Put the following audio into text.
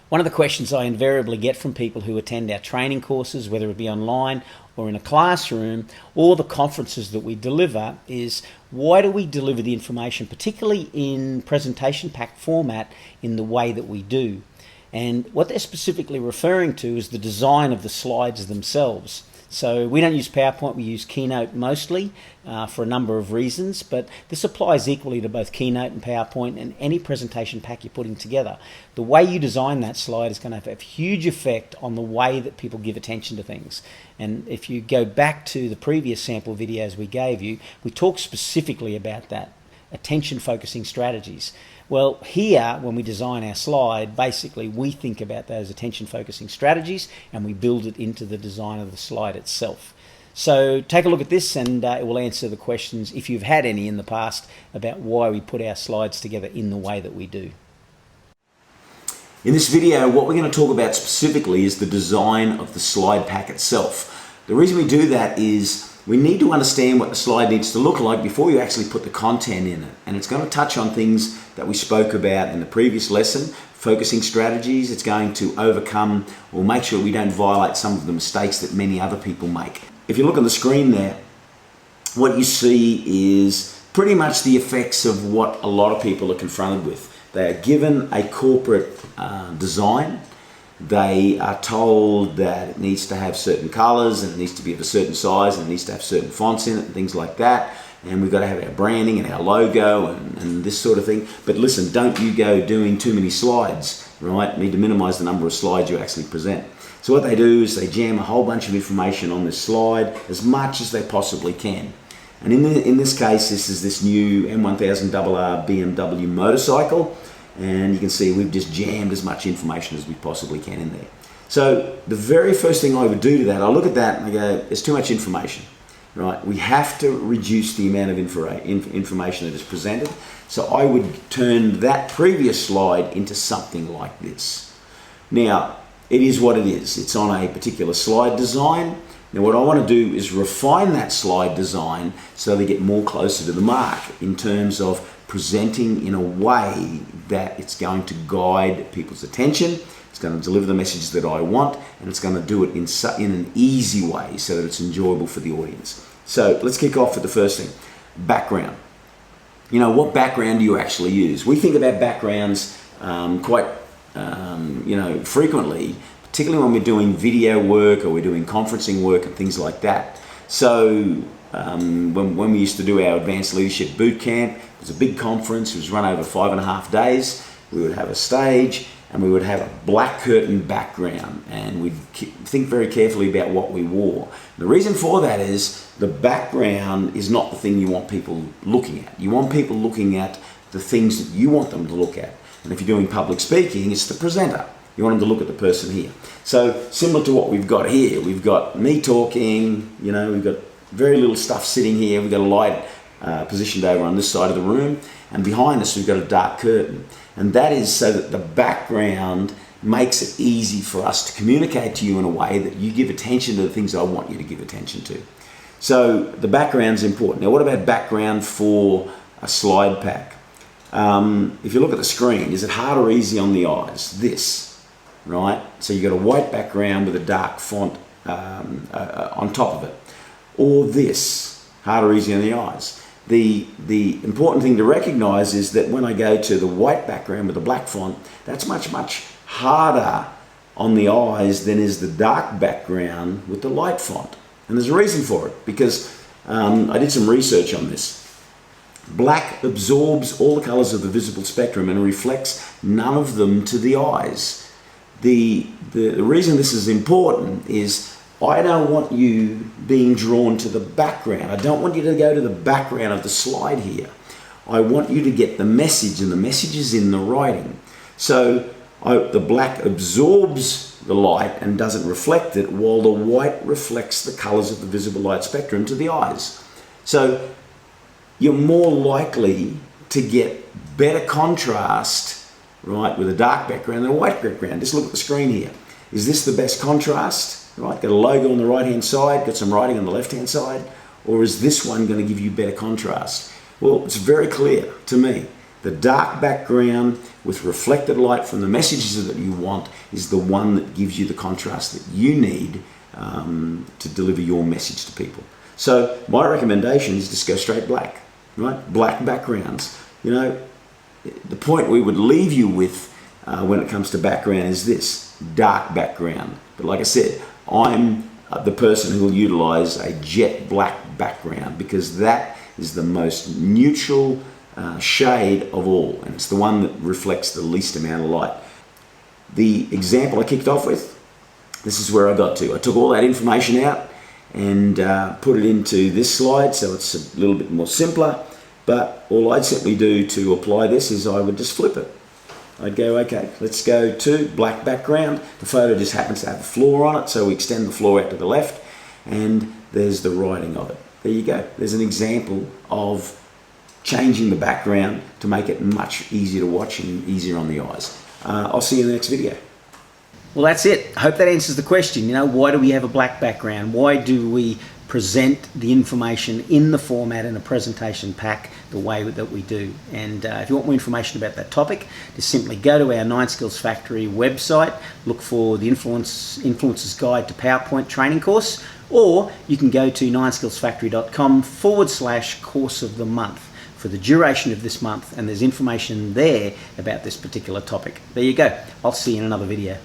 One of the questions I invariably get from people who attend our training courses, whether it be online or in a classroom, or the conferences that we deliver, is why do we deliver the information, particularly in presentation pack format, in the way that we do? And what they're specifically referring to is the design of the slides themselves. So we don't use PowerPoint, we use Keynote mostly for a number of reasons, but this applies equally to both Keynote and PowerPoint and any presentation pack you're putting together. The way you design that slide is going to have a huge effect on the way that people give attention to things. And if you go back to the previous sample videos we gave you, we talked specifically about that, attention focusing strategies. Well, here, when we design our slide, basically we think about those attention focusing strategies and we build it into the design of the slide itself. So take a look at this and it will answer the questions, if you've had any in the past, about why we put our slides together in the way that we do. In this video, what we're going to talk about specifically is the design of the slide pack itself. The reason we do that is we need to understand what the slide needs to look like before you actually put the content in it. And it's going to touch on things that we spoke about in the previous lesson, focusing strategies. It's going to overcome or make sure we don't violate some of the mistakes that many other people make. If you look on the screen there, what you see is pretty much the effects of what a lot of people are confronted with. They are given a corporate design. They are told that it needs to have certain colors and it needs to be of a certain size and it needs to have certain fonts in it and things like that. And we've got to have our branding and our logo and this sort of thing. But listen, don't you go doing too many slides, right? You need to minimize the number of slides you actually present. So what they do is they jam a whole bunch of information on this slide as much as they possibly can. And in this case, this is this new M1000RR BMW motorcycle. And you can see we've just jammed as much information as we possibly can in there. So the very first thing I would do to that, I look at that and I go, there's too much information, right? We have to reduce the amount of information that is presented. So I would turn that previous slide into something like this. Now, it is what it is. It's on a particular slide design. Now what I want to do is refine that slide design so they get more closer to the mark in terms of presenting in a way that it's going to guide people's attention, it's going to deliver the messages that I want, and it's going to do it in an easy way so that it's enjoyable for the audience. So let's kick off with the first thing, background. You know, what background do you actually use? We think about backgrounds quite frequently, particularly when we're doing video work or we're doing conferencing work and things like that. So when we used to do our advanced leadership boot camp, it was a big conference. It was run over 5.5 days. We would have a stage and we would have a black curtain background and we'd think very carefully about what we wore. The reason for that is the background is not the thing you want people looking at. You want people looking at the things that you want them to look at. And if you're doing public speaking, it's the presenter. You want them to look at the person here. So similar to what we've got here, we've got me talking, we've got very little stuff sitting here. We've got a light positioned over on this side of the room, and behind us we've got a dark curtain. And that is so that the background makes it easy for us to communicate to you in a way that you give attention to the things I want you to give attention to. So the background's important. Now what about background for a slide pack? If you look at the screen, is it hard or easy on the eyes? This, right? So you've got a white background with a dark font on top of it. Or this, hard or easy on the eyes. The important thing to recognize is that when I go to the white background with the black font, that's much harder on the eyes than is the dark background with the light font. And there's a reason for it, because I did some research on this. Black absorbs all the colors of the visible spectrum and reflects none of them to the eyes. The reason this is important is I don't want you being drawn to the background. I don't want you to go to the background of the slide here. I want you to get the message, and the message is in the writing. So the black absorbs the light and doesn't reflect it, while the white reflects the colors of the visible light spectrum to the eyes. So you're more likely to get better contrast, right, with a dark background than a white background. Just look at the screen here. Is this the best contrast? Right, got a logo on the right hand side, got some writing on the left hand side, or is this one going to give you better contrast? Well, it's very clear to me The dark background with reflected light from the messages that you want is the one that gives you the contrast that you need to deliver your message to people. So my recommendation is just go straight black, right? Black backgrounds. You know, the point we would leave you with when it comes to background is this: dark background. But like I said, I'm the person who will utilize a jet black background because that is the most neutral shade of all, and it's the one that reflects the least amount of light. The example I kicked off with, this is where I got to. I took all that information out and put it into this slide, so it's a little bit more simpler, but all I'd simply do to apply this is I would just flip it. I'd go, okay, let's go to black background. The photo just happens to have a floor on it, so we extend the floor out to the left, and there's the writing of it. There you go. There's an example of changing the background to make it much easier to watch and easier on the eyes. I'll see you in the next video. Well, that's it. I hope that answers the question. You know, why do we have a black background? Why do we present the information in the format in a presentation pack the way that we do? And if you want more information about that topic, just simply go to our 9 Skills Factory website, look for the Influencer's Guide to PowerPoint training course, or you can go to 9skillsfactory.com/course of the month for the duration of this month, and there's information there about this particular topic. There you go. I'll see you in another video.